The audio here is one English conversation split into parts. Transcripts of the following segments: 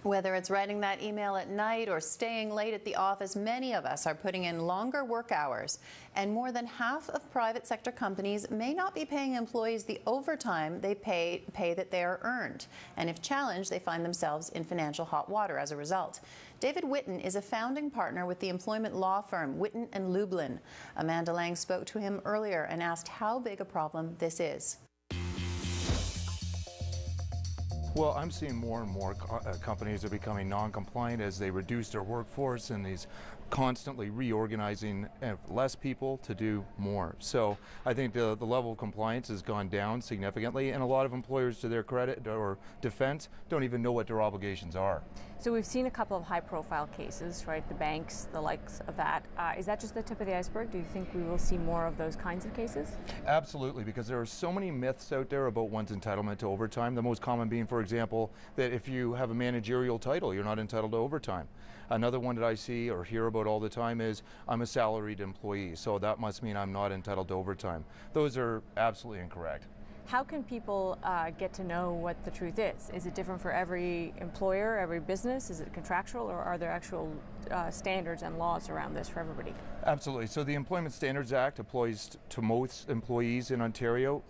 Whether it's writing that email at night or staying late at the office, many of us are putting in longer work hours. And more than half of private sector companies may not be paying employees the overtime they pay that they are earned. And if challenged, they find themselves in financial hot water as a result. David Witten is a founding partner with the employment law firm Witten and Lublin. Amanda Lang spoke to him earlier and asked how big a problem this is. Well, I'm seeing more and more companies are becoming non-compliant as they reduce their workforce and these constantly reorganizing less people to do more. So I think the level of compliance has gone down significantly, and a lot of employers, to their credit or defense, don't even know what their obligations are. So we've seen a couple of high-profile cases, right? The banks, the likes of that. Is that just the tip of the iceberg? Do you think we will see more of those kinds of cases? Absolutely, because there are so many myths out there about one's entitlement to overtime. The most common being, for example, that if you have a managerial title, you're not entitled to overtime. Another one that I see or hear about all the time is I'm a salaried employee, so that must mean I'm not entitled to overtime. Those are absolutely incorrect. How can people get to know what the truth is? Is it different for every employer, every business? Is it contractual, or are there actual standards and laws around this for everybody? Absolutely. So the Employment Standards Act applies to most employees in Ontario.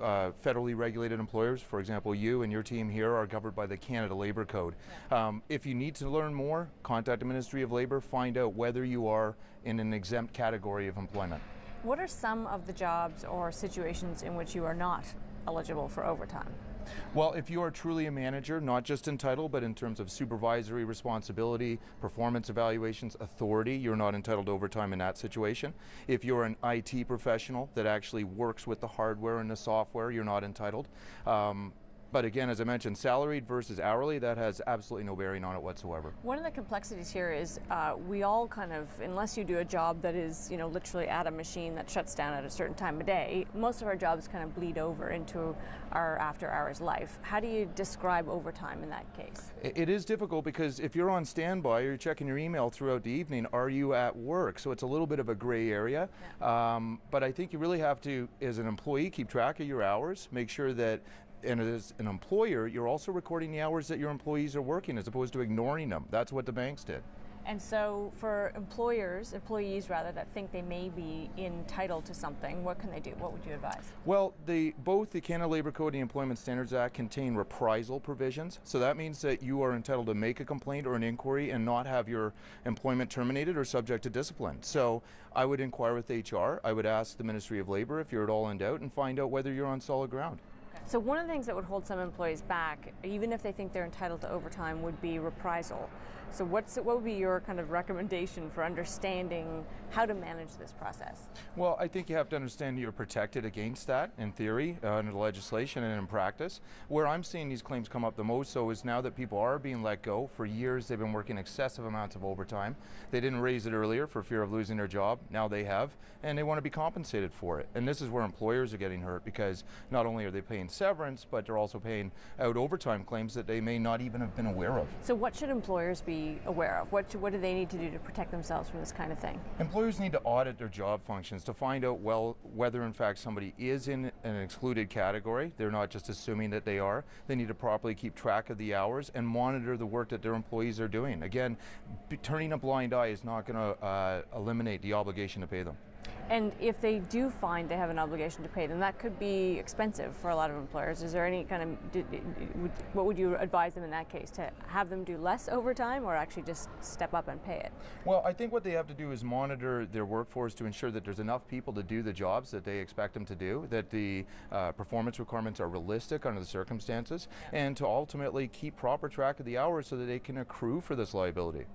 Federally regulated employers, for example, you and your team here, are covered by the Canada Labour Code. Yeah. If you need to learn more, contact the Ministry of Labour, find out whether you are in an exempt category of employment. What are some of the jobs or situations in which you are not eligible for overtime? Well, if you are truly a manager, not just in title, but in terms of supervisory responsibility, performance evaluations, authority, you're not entitled to overtime in that situation. If you're an IT professional that actually works with the hardware and the software, you're not entitled. But again, as I mentioned, salaried versus hourly, that has absolutely no bearing on it whatsoever. One of the complexities here is we all kind of, unless you do a job that is, literally at a machine that shuts down at a certain time of day, most of our jobs kind of bleed over into our after-hours life. How do you describe overtime in that case? It is difficult because if you're on standby or you're checking your email throughout the evening, are you at work? So it's a little bit of a gray area. Yeah. But I think you really have to, as an employee, keep track of your hours, make sure that, and as an employer, you're also recording the hours that your employees are working as opposed to ignoring them. That's what the banks did. And so for employees that think they may be entitled to something, what can they do? What would you advise? Well, both the Canada Labour Code and the Employment Standards Act contain reprisal provisions. So that means that you are entitled to make a complaint or an inquiry and not have your employment terminated or subject to discipline. So I would inquire with HR. I would ask the Ministry of Labour if you're at all in doubt and find out whether you're on solid ground. So one of the things that would hold some employees back, even if they think they're entitled to overtime, would be reprisal. So what would be your kind of recommendation for understanding how to manage this process? Well, I think you have to understand you're protected against that in theory, under the legislation and in practice. Where I'm seeing these claims come up the most so is now that people are being let go. For years they've been working excessive amounts of overtime. They didn't raise it earlier for fear of losing their job. Now they have, and they want to be compensated for it. And this is where employers are getting hurt because not only are they paying severance, but they're also paying out overtime claims that they may not even have been aware of. So what should employers be aware of? What do they need to do to protect themselves from this kind of thing? Employers need to audit their job functions to find out whether in fact somebody is in an excluded category. They're not just assuming that they are. They need to properly keep track of the hours and monitor the work that their employees are doing. Again, turning a blind eye is not going to eliminate the obligation to pay them. And if they do find they have an obligation to pay, then that could be expensive for a lot of employers. Is there any kind of, what would you advise them in that case? To have them do less overtime or actually just step up and pay it? Well, I think what they have to do is monitor their workforce to ensure that there's enough people to do the jobs that they expect them to do, that the performance requirements are realistic under the circumstances, and to ultimately keep proper track of the hours so that they can accrue for this liability.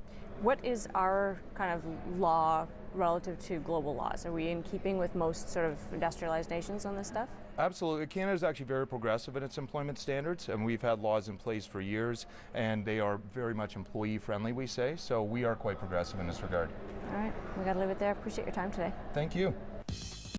What is our kind of law relative to global laws? Are we in keeping with most sort of industrialized nations on this stuff? Absolutely. Canada is actually very progressive in its employment standards, and we've had laws in place for years, and they are very much employee friendly, we say, so we are quite progressive in this regard. All right, we got to leave it there. Appreciate your time today. Thank you.